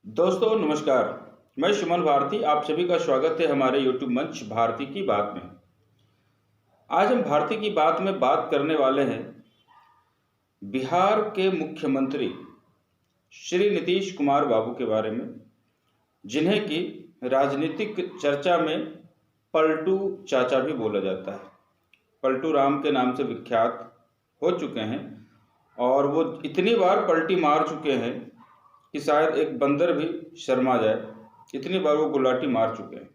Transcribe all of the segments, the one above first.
दोस्तों नमस्कार। मैं सुमन भारती, आप सभी का स्वागत है हमारे YouTube मंच भारती की बात में। आज हम भारती की बात में बात करने वाले हैं बिहार के मुख्यमंत्री श्री नीतीश कुमार बाबू के बारे में, जिन्हें कि राजनीतिक चर्चा में पलटू चाचा भी बोला जाता है। पलटू राम के नाम से विख्यात हो चुके हैं और वो इतनी बार पलटी मार चुके हैं कि शायद एक बंदर भी शर्मा जाए, इतनी बार वो गुलाटी मार चुके हैं।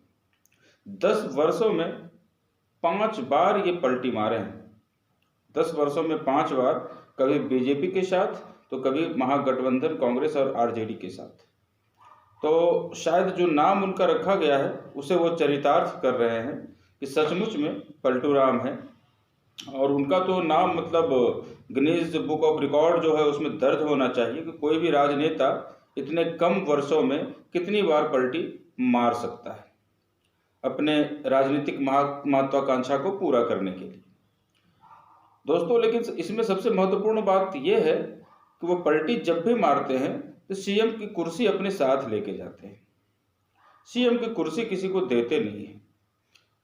10 वर्षों में 5 बार ये पलटी मारे हैं। 10 वर्षों में 5 बार, कभी बीजेपी के साथ तो कभी महागठबंधन कांग्रेस और आरजेडी के साथ। तो शायद जो नाम उनका रखा गया है उसे वो चरितार्थ कर रहे हैं कि सचमुच में पलटू राम है। और उनका तो नाम मतलब गिनीज बुक ऑफ रिकॉर्ड जो है उसमें दर्ज होना चाहिए कि कोई भी राजनेता इतने कम वर्षों में कितनी बार पलटी मार सकता है अपने राजनीतिक महत्वाकांक्षा को पूरा करने के लिए। दोस्तों, लेकिन इसमें सबसे महत्वपूर्ण बात यह है कि वो पलटी जब भी मारते हैं तो सीएम की कुर्सी अपने साथ लेके जाते हैं। सीएम की कुर्सी किसी को देते नहीं है।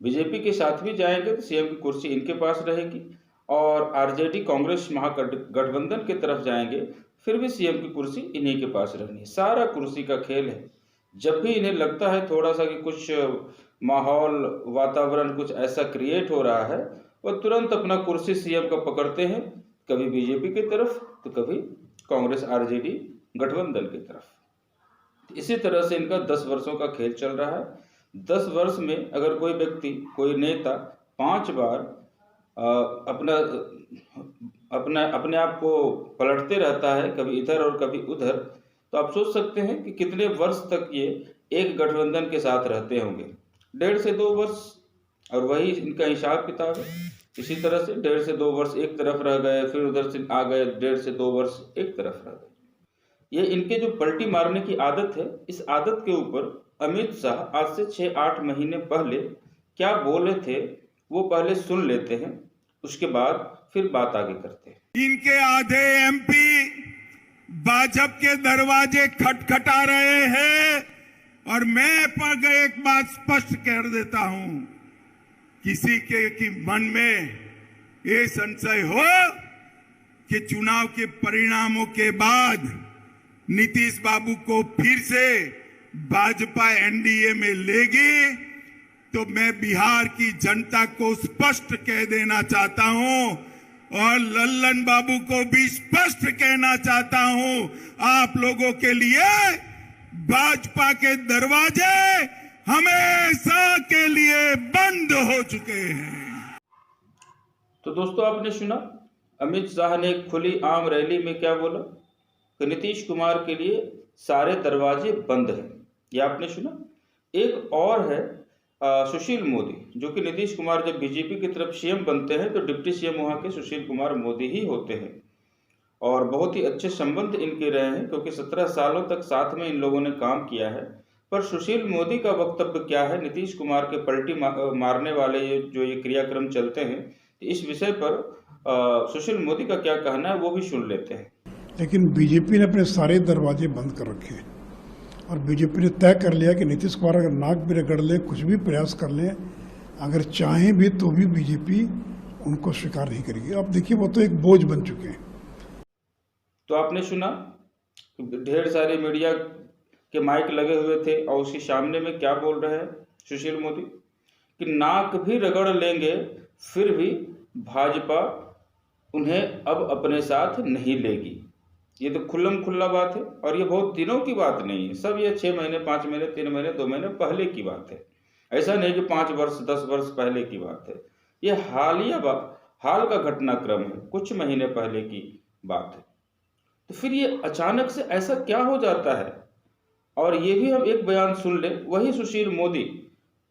बीजेपी के साथ भी जाएंगे तो सीएम की कुर्सी इनके पास रहेगी, और आरजेडी कांग्रेस महागठबंधन की तरफ जाएंगे फिर भी सीएम की कुर्सी इन्हीं के पास रहनी है। सारा कुर्सी का खेल है। जब भी इन्हें लगता है थोड़ा सा कि कुछ माहौल वातावरण कुछ ऐसा क्रिएट हो रहा है, वो तुरंत अपना कुर्सी सीएम का पकड़ते हैं, कभी बीजेपी की तरफ तो कभी कांग्रेस आरजेडी गठबंधन की तरफ। इसी तरह से इनका 10 वर्षों का खेल चल रहा है। 10 वर्ष में अगर कोई व्यक्ति, कोई नेता 5 बार अपने आप को पलटते रहता है, कभी इधर और कभी उधर, तो आप सोच सकते हैं कि कितने वर्ष तक ये एक गठबंधन के साथ रहते होंगे। 1.5 से 2 वर्ष, और वही इनका हिसाब किताब है। इसी तरह से 1.5 से 2 वर्ष एक तरफ रह गए, फिर उधर से आ गए, 1.5 से 2 वर्ष एक तरफ रह गए। ये इनके जो पलटी मारने की आदत है, इस आदत के ऊपर अमित शाह आज से 6-8 महीने पहले क्या बोले थे वो पहले सुन लेते हैं, उसके बाद फिर बात आगे करते हैं। इनके आधे एमपी भाजपा के दरवाजे खटखटा रहे हैं, और मैं पर एक बात स्पष्ट कर देता हूं, किसी के मन में ये संशय हो कि चुनाव के परिणामों के बाद नीतीश बाबू को फिर से भाजपा एनडीए में लेगी, तो मैं बिहार की जनता को स्पष्ट कह देना चाहता हूं, और लल्लन बाबू को भी स्पष्ट कहना चाहता हूं, आप लोगों के लिए भाजपा के दरवाजे हमेशा के लिए बंद हो चुके हैं। तो दोस्तों, आपने सुना अमित शाह ने खुली आम रैली में क्या बोला कि नीतीश कुमार के लिए सारे दरवाजे बंद हैं। ये आपने सुना। एक और है सुशील मोदी, जो कि नीतीश कुमार जब बीजेपी की तरफ सीएम बनते हैं तो डिप्टी सीएम वहां के सुशील कुमार मोदी ही होते हैं, और बहुत ही अच्छे संबंध इनके रहे हैं क्योंकि 17 सालों तक साथ में इन लोगों ने काम किया है। पर सुशील मोदी का वक्तव्य क्या है नीतीश कुमार के पलटी मारने वाले जो ये क्रियाक्रम चलते हैं, इस विषय पर सुशील मोदी का क्या कहना है वो भी सुन लेते हैं। लेकिन बीजेपी ने अपने सारे दरवाजे बंद कर रखे हैं, और बीजेपी ने तय कर लिया कि नीतीश कुमार अगर नाक भी रगड़ ले, कुछ भी प्रयास कर ले, अगर चाहें भी तो भी बीजेपी उनको स्वीकार नहीं करेगी। अब देखिए, वो तो एक बोझ बन चुके हैं। तो आपने सुना, ढेर सारे मीडिया के माइक लगे हुए थे और उसके सामने में क्या बोल रहे हैं सुशील मोदी कि नाक भी रगड़ लेंगे फिर भी भाजपा उन्हें अब अपने साथ नहीं लेगी। ये तो खुल्लम खुल्ला बात है, और ये बहुत दिनों की बात नहीं है। सब ये 6 महीने, 5 महीने, 3 महीने, 2 महीने पहले की बात है। ऐसा नहीं कि 5 वर्ष 10 वर्ष पहले की बात है। ये हाल का घटनाक्रम है, कुछ महीने पहले की बात है। तो फिर ये अचानक से ऐसा क्या हो जाता है? और ये भी हम एक बयान सुन ले, वही सुशील मोदी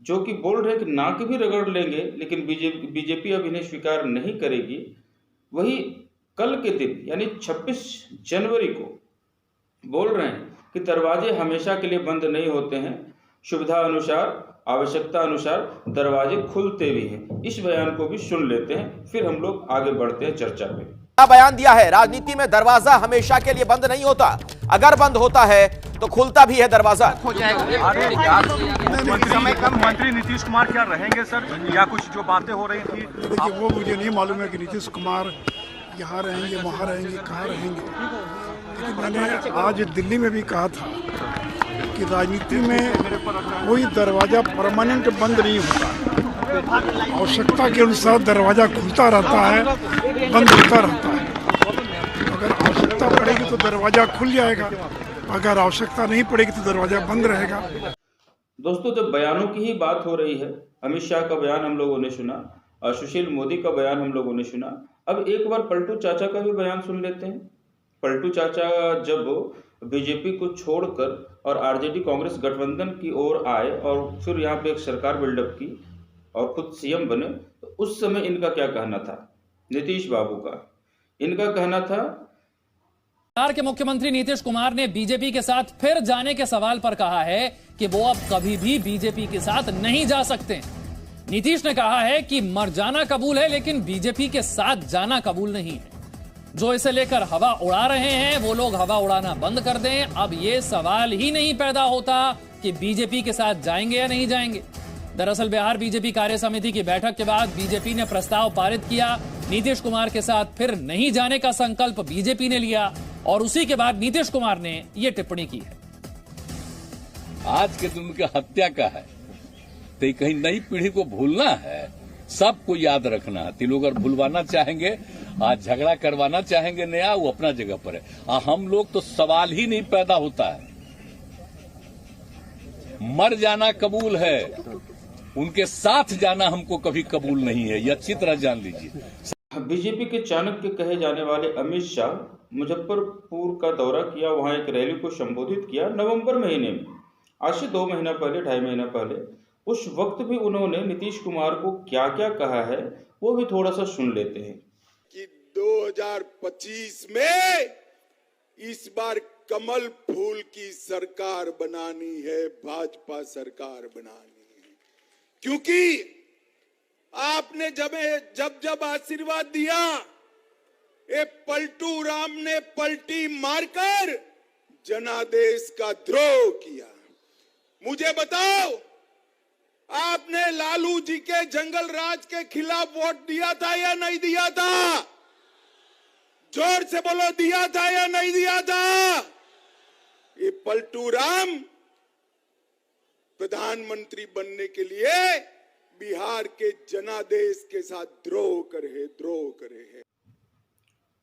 जो कि बोल रहे हैं कि नाक भी रगड़ लेंगे लेकिन बीजेपी अब इन्हें स्वीकार नहीं करेगी, वही कल के दिन यानी 26 जनवरी को बोल रहे हैं कि दरवाजे हमेशा के लिए बंद नहीं होते हैं, सुविधा अनुसार, आवश्यकता अनुसार दरवाजे खुलते भी हैं। इस बयान को भी सुन लेते हैं, फिर हम लोग आगे बढ़ते हैं चर्चा में। बयान दिया है, राजनीति में दरवाजा हमेशा के लिए बंद नहीं होता, अगर बंद होता है तो खुलता भी है दरवाजा। मंत्री नीतीश कुमार क्या रहेंगे सर, या कुछ जो बातें हो रही थी? देखिए, वो मुझे नहीं मालूम है कि नीतीश कुमार यहाँ रहेंगे, वहाँ रहेंगे, कहाँ रहेंगे। लेकिन मैंने आज दिल्ली में भी कहा था कि राजनीति में कोई दरवाजा परमानेंट बंद नहीं होता, आवश्यकता के अनुसार दरवाजा खुलता रहता है, बंद होता रहता है। अगर आवश्यकता पड़ेगी तो दरवाजा खुल जाएगा, अगर आवश्यकता नहीं पड़ेगी तो दरवाजा बंद रहेगा। दोस्तों, जब बयानों की ही बात हो रही है, अमित शाह का बयान हम लोगों ने सुना और सुशील मोदी का बयान हम लोगों ने सुना, अब एक बार पलटू चाचा का भी बयान सुन लेते हैं। पलटू चाचा जब बीजेपी को छोड़कर और आरजेडी कांग्रेस गठबंधन की ओर आए और फिर यहाँ पे एक सरकार बिल्डअप की और खुद सीएम बने, तो उस समय इनका क्या कहना था? नीतीश बाबू का इनका कहना था, बिहार के मुख्यमंत्री नीतीश कुमार ने बीजेपी के साथ फिर जाने के सवाल पर कहा है कि वो अब कभी भी बीजेपी के साथ नहीं जा सकते। नीतीश ने कहा है कि मर जाना कबूल है, लेकिन बीजेपी के साथ जाना कबूल नहीं है। जो इसे लेकर हवा उड़ा रहे हैं वो लोग हवा उड़ाना बंद कर दें। अब ये सवाल ही नहीं पैदा होता कि बीजेपी के साथ जाएंगे या नहीं जाएंगे। दरअसल बिहार बीजेपी कार्य समिति की बैठक के बाद बीजेपी ने प्रस्ताव पारित किया, नीतीश कुमार के साथ फिर नहीं जाने का संकल्प बीजेपी ने लिया और उसी के बाद नीतीश कुमार ने यह टिप्पणी की है। आज के दिन की हत्या का है, तो कहीं नई पीढ़ी को भूलना है, सबको याद रखना है। लोग अगर भूलवाना चाहेंगे, आज झगड़ा करवाना चाहेंगे नया, वो अपना जगह पर है। हम लोग तो सवाल ही नहीं पैदा होता है। मर जाना कबूल है, उनके साथ जाना हमको कभी कबूल नहीं है, ये अच्छी तरह जान लीजिए। बीजेपी के चाणक्य कहे जाने वाले अमित शाह मुजफ्फरपुर का दौरा किया, वहां एक रैली को संबोधित किया नवंबर महीने में, आज से 2 महीना पहले, 2.5 महीना पहले। उस वक्त भी उन्होंने नीतीश कुमार को क्या क्या कहा है वो भी थोड़ा सा सुन लेते हैं। कि 2025 में इस बार कमल फूल की सरकार बनानी है, भाजपा सरकार बनानी है, क्योंकि आपने जब आशीर्वाद दिया, ये पलटू राम ने पलटी मारकर जनादेश का द्रोह किया। मुझे बताओ, आपने लालू जी के जंगल राज के खिलाफ वोट दिया था या नहीं दिया था? जोर से बोलो, दिया था या नहीं दिया था? ये पलटू राम प्रधानमंत्री बनने के लिए बिहार के जनादेश के साथ द्रोह करे है।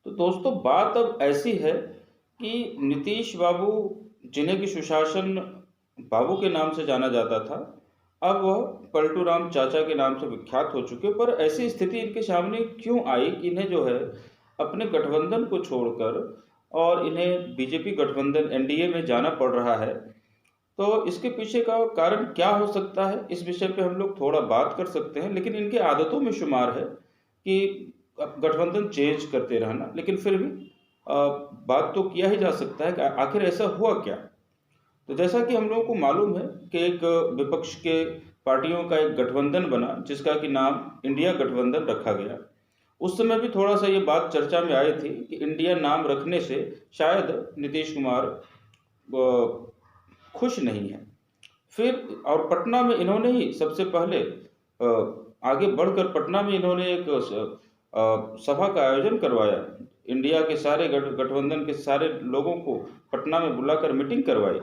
तो दोस्तों, बात अब ऐसी है कि नीतीश बाबू, जिन्हें कि सुशासन बाबू के नाम से जाना जाता था, अब वह पलटू राम चाचा के नाम से विख्यात हो चुके। पर ऐसी स्थिति इनके सामने क्यों आई कि इन्हें जो है अपने गठबंधन को छोड़कर और इन्हें बीजेपी गठबंधन एनडीए में जाना पड़ रहा है? तो इसके पीछे का कारण क्या हो सकता है, इस विषय पे हम लोग थोड़ा बात कर सकते हैं। लेकिन इनके आदतों में शुमार है कि गठबंधन चेंज करते रहना, लेकिन फिर भी बात तो किया ही जा सकता है कि आखिर ऐसा हुआ क्या। तो जैसा कि हम लोगों को मालूम है कि एक विपक्ष के पार्टियों का एक गठबंधन बना जिसका कि नाम इंडिया गठबंधन रखा गया। उस समय भी थोड़ा सा ये बात चर्चा में आई थी कि इंडिया नाम रखने से शायद नीतीश कुमार खुश नहीं है। फिर और पटना में इन्होंने ही सबसे पहले आगे बढ़कर पटना में इन्होंने एक सभा का आयोजन करवाया। इंडिया के सारे गठबंधन के सारे लोगों को पटना में बुलाकर मीटिंग करवाई।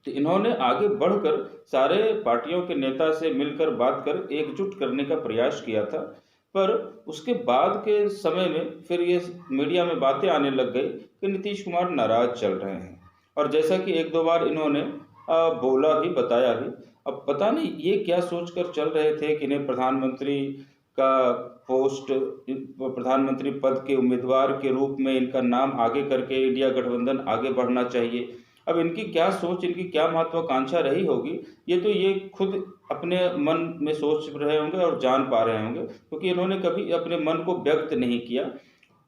तो इन्होंने आगे बढ़कर सारे पार्टियों के नेता से मिलकर बात कर एकजुट करने का प्रयास किया था। पर उसके बाद के समय में फिर ये मीडिया में बातें आने लग गई कि नीतीश कुमार नाराज चल रहे हैं। और जैसा कि 1-2 बार इन्होंने बोला भी, बताया भी। अब पता नहीं ये क्या सोचकर चल रहे थे कि इन्हें प्रधानमंत्री का पोस्ट, प्रधानमंत्री पद के उम्मीदवार के रूप में इनका नाम आगे करके इंडिया गठबंधन आगे बढ़ना चाहिए। अब इनकी क्या सोच, इनकी क्या महत्वाकांक्षा रही होगी, ये तो ये खुद अपने मन में सोच रहे होंगे और जान पा रहे होंगे, क्योंकि इन्होंने कभी अपने मन को व्यक्त नहीं किया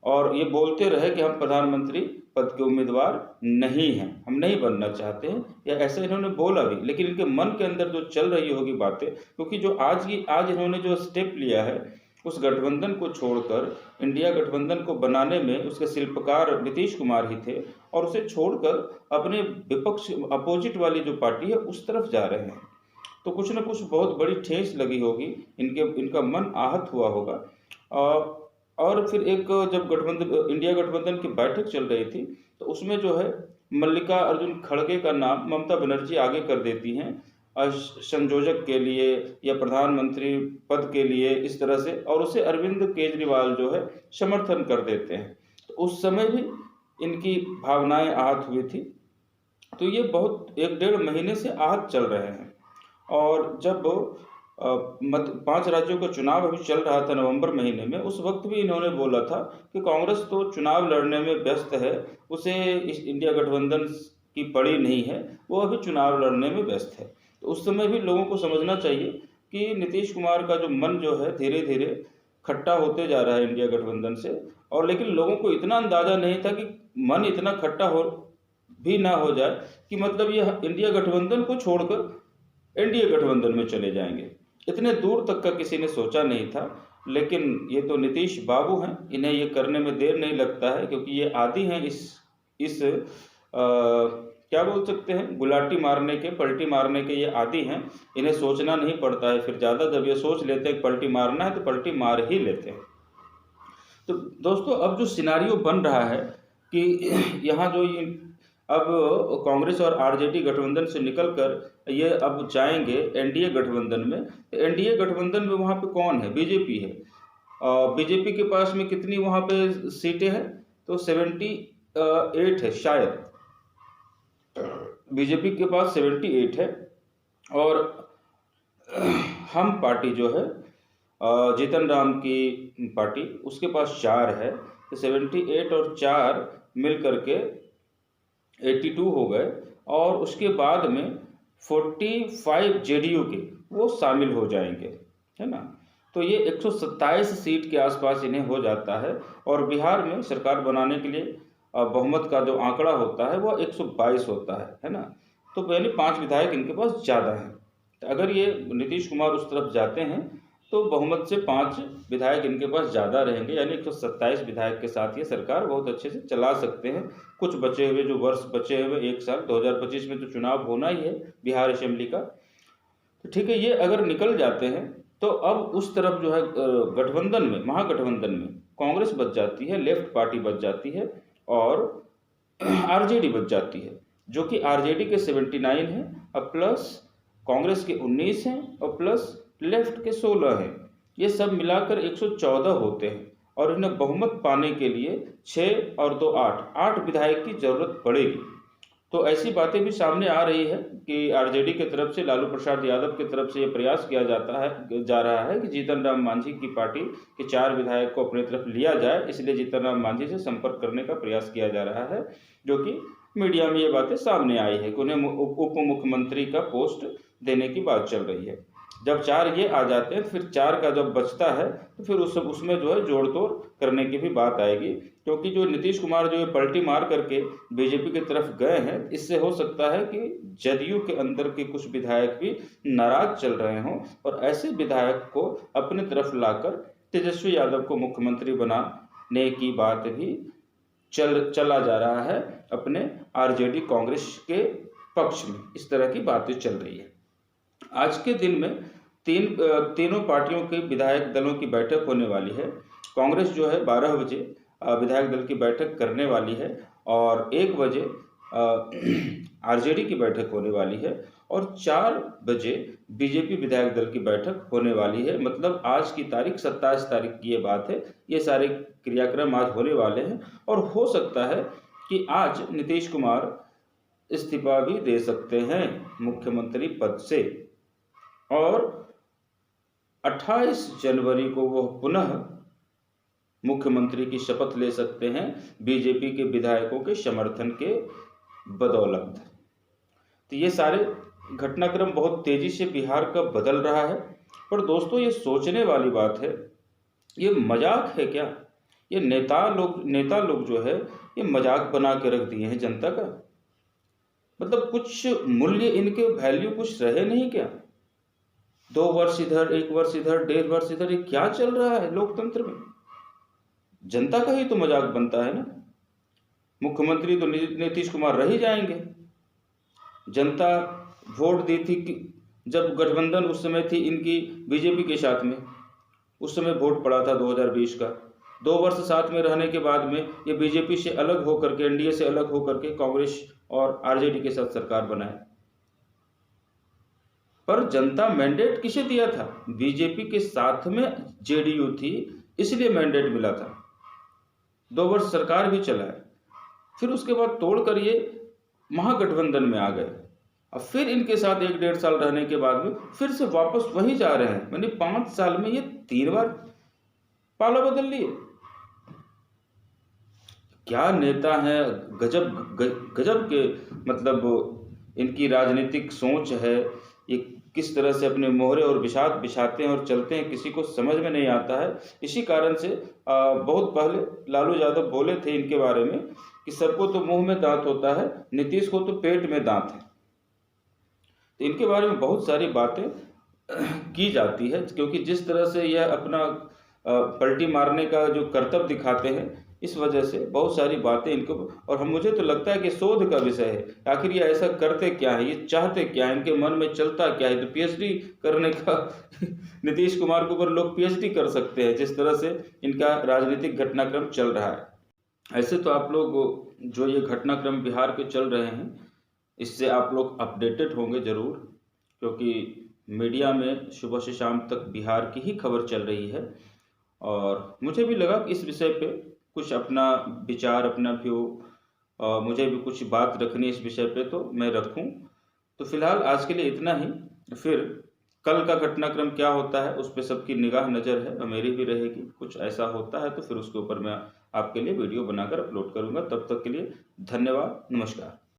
और ये बोलते रहे कि हम प्रधानमंत्री पद के उम्मीदवार नहीं हैं, हम नहीं बनना चाहते हैं, या ऐसे इन्होंने बोला भी। लेकिन इनके मन के अंदर जो चल रही होगी बातें, क्योंकि जो आज इन्होंने जो स्टेप लिया है उस गठबंधन को छोड़कर इंडिया गठबंधन को बनाने में उसके शिल्पकार नीतीश कुमार ही थे, और उसे छोड़कर अपने विपक्ष अपोजिट वाली जो पार्टी है उस तरफ जा रहे हैं। तो कुछ न कुछ बहुत बड़ी ठेस लगी होगी, इनका मन आहत हुआ होगा। और फिर एक जब इंडिया गठबंधन की बैठक चल रही थी तो उसमें जो है मल्लिकार्जुन खड़गे का नाम ममता बनर्जी आगे कर देती हैं संयोजक के लिए या प्रधानमंत्री पद के लिए, इस तरह से, और उसे अरविंद केजरीवाल जो है समर्थन कर देते हैं। तो उस समय भी इनकी भावनाएं आहत हुई थी। तो ये बहुत 1-1.5 महीने से आहत चल रहे हैं। और जब 5 राज्यों का चुनाव अभी चल रहा था नवंबर महीने में, उस वक्त भी इन्होंने बोला था कि कांग्रेस तो चुनाव लड़ने में व्यस्त है, उसे इस इंडिया गठबंधन की पड़ी नहीं है, वो अभी चुनाव लड़ने में व्यस्त है। तो उस समय भी लोगों को समझना चाहिए कि नीतीश कुमार का जो मन जो है धीरे धीरे खट्टा होते जा रहा है इंडिया गठबंधन से। और लेकिन लोगों को इतना अंदाजा नहीं था कि मन इतना खट्टा हो भी ना हो जाए कि मतलब ये इंडिया गठबंधन को छोड़कर एनडीए गठबंधन में चले जाएंगे। इतने दूर तक का किसी ने सोचा नहीं था। लेकिन ये तो नीतीश बाबू हैं, इन्हें ये करने में देर नहीं लगता है, क्योंकि ये आदी हैं इस क्या बोल सकते हैं, गुलाटी मारने के, पलटी मारने के ये आदी हैं। इन्हें सोचना नहीं पड़ता है। फिर ज़्यादा जब ये सोच लेते हैं पलटी मारना है तो पलटी मार ही लेते हैं। तो दोस्तों, अब जो सिनारियो बन रहा है कि यहाँ जो ये अब कांग्रेस और आरजेडी गठबंधन से निकलकर ये अब जाएंगे एनडीए गठबंधन में। एनडीए गठबंधन में वहाँ पे कौन है? बीजेपी है। बीजेपी के पास में कितनी वहाँ पे सीटें हैं? तो 78 है शायद। बीजेपी के पास 78 है। और हम पार्टी जो है जीतन राम की पार्टी, उसके पास 4 है। तो 78 और 4 मिल करके 82 हो गए। और उसके बाद में 45 जेडीयू के वो शामिल हो जाएंगे, है ना। तो ये 127 सीट के आसपास इन्हें हो जाता है। और बिहार में सरकार बनाने के लिए बहुमत का जो आंकड़ा होता है वो 122 होता है ना। तो यानी 5 विधायक इनके पास ज़्यादा हैं। तो अगर ये नीतीश कुमार उस तरफ जाते हैं तो बहुमत से 5 विधायक इनके पास ज़्यादा रहेंगे, यानी 127 विधायक के साथ ये सरकार बहुत अच्छे से चला सकते हैं। कुछ बचे हुए जो वर्ष बचे हुए 1 साल 2025 में तो चुनाव होना ही है बिहार असेंबली का। तो ठीक है, ये अगर निकल जाते हैं तो अब उस तरफ जो है गठबंधन में, महागठबंधन में कांग्रेस बच जाती है, लेफ्ट पार्टी बच जाती है और आरजेडी बच जाती है, जो कि आरजेडी के 79 हैं, अब प्लस कांग्रेस के 19 हैं और प्लस लेफ्ट के 16 हैं। ये सब मिलाकर 114 होते हैं। और इन्हें बहुमत पाने के लिए 6 और 2 8 विधायक की जरूरत पड़ेगी। तो ऐसी बातें भी सामने आ रही है कि आरजेडी की तरफ से, लालू प्रसाद यादव की तरफ से ये प्रयास किया जा रहा है कि जीतन राम मांझी की पार्टी के 4 विधायक को अपनी तरफ लिया जाए। इसलिए जीतन राम मांझी से संपर्क करने का प्रयास किया जा रहा है, जो कि मीडिया में ये बातें सामने आई है कि उन्हें उप मुख्यमंत्री का पोस्ट देने की बात चल रही है। जब 4 ये आ जाते हैं, फिर 4 का जब बचता है तो फिर उसमें जो है जोड़ तोड़ करने की भी बात आएगी। क्योंकि जो नीतीश कुमार जो ये पलटी मार करके बीजेपी की तरफ गए हैं, इससे हो सकता है कि जदयू के अंदर के कुछ विधायक भी नाराज चल रहे हों और ऐसे विधायक को अपनी तरफ लाकर तेजस्वी यादव को मुख्यमंत्री बनाने की बात भी चला जा रहा है अपने आरजेडी कांग्रेस के पक्ष में। इस तरह की बातें चल रही है। आज के दिन में तीनों पार्टियों के विधायक दलों की बैठक होने वाली है। कांग्रेस जो है 12 बजे विधायक दल की बैठक करने वाली है और 1 बजे आरजेडी की बैठक होने वाली है और 4 बजे बीजेपी विधायक दल की बैठक होने वाली है। मतलब आज की तारीख 27 तारीख की ये बात है। ये सारे क्रियाक्रम आज होने वाले हैं और हो सकता है कि आज नीतीश कुमार इस्तीफा भी दे सकते हैं मुख्यमंत्री पद से और 28 जनवरी को वो पुनः मुख्यमंत्री की शपथ ले सकते हैं बीजेपी के विधायकों के समर्थन के बदौलत। तो ये सारे घटनाक्रम बहुत तेजी से बिहार का बदल रहा है। पर दोस्तों, ये सोचने वाली बात है, ये मजाक है क्या? ये नेता लोग जो है ये मजाक बना के रख दिए हैं जनता का। मतलब कुछ मूल्य, इनके वैल्यू कुछ रहे नहीं क्या? 2 वर्ष इधर, 1 वर्ष इधर, 1.5 वर्ष इधर, ये क्या चल रहा है लोकतंत्र में? जनता का ही तो मजाक बनता है ना। मुख्यमंत्री तो नीतीश कुमार रह ही जाएंगे। जनता वोट दी थी कि जब गठबंधन उस समय थी इनकी बीजेपी के साथ में, उस समय वोट पड़ा था 2020 का। 2 वर्ष साथ में रहने के बाद में ये बीजेपी से अलग होकर के, एनडीए से अलग होकर के कांग्रेस और आरजेडी के साथ सरकार बनाए। पर जनता मैंडेट किसे दिया था? बीजेपी के साथ में जेडीयू थी, इसलिए मैंडेट मिला था। 2 वर्ष सरकार भी चलाए, फिर उसके बाद तोड़कर ये महागठबंधन में आ गए। अब फिर इनके साथ 1-1.5 साल रहने के बाद में फिर से वापस वही जा रहे हैं। मैंने 5 साल में ये 3 बार पाला बदल लिए। क्या नेता हैं, गजब के मतलब इनकी राजनीतिक सोच है। ये किस तरह से अपने मोहरे और बिछात बिछाते हैं और चलते हैं, किसी को समझ में नहीं आता है। इसी कारण से बहुत पहले लालू यादव बोले थे इनके बारे में कि सबको तो मुंह में दांत होता है, नीतीश को तो पेट में दांत है। तो इनके बारे में बहुत सारी बातें की जाती है, क्योंकि जिस तरह से यह अपना पलटी मारने का जो कर्तव्य दिखाते हैं, इस वजह से बहुत सारी बातें इनको, और मुझे तो लगता है कि शोध का विषय है। आखिर ये ऐसा करते क्या है, ये चाहते क्या है, इनके मन में चलता क्या है। तो पीएचडी करने का नीतीश कुमार के ऊपर लोग पीएचडी कर सकते हैं, जिस तरह से इनका राजनीतिक घटनाक्रम चल रहा है। ऐसे तो आप लोग जो ये घटनाक्रम बिहार के चल रहे हैं, इससे आप लोग अपडेटेड होंगे ज़रूर, क्योंकि मीडिया में सुबह से शाम तक बिहार की ही खबर चल रही है। और मुझे भी लगा कि इस विषय पे कुछ अपना विचार, अपना व्यू, मुझे भी कुछ बात रखनी इस विषय पे, तो मैं रखूं। तो फिलहाल आज के लिए इतना ही। फिर कल का घटनाक्रम क्या होता है उस पर सबकी निगाह नज़र है और मेरी भी रहेगी। कुछ ऐसा होता है तो फिर उसके ऊपर मैं आपके लिए वीडियो बनाकर अपलोड करूंगा। तब तक के लिए धन्यवाद, नमस्कार।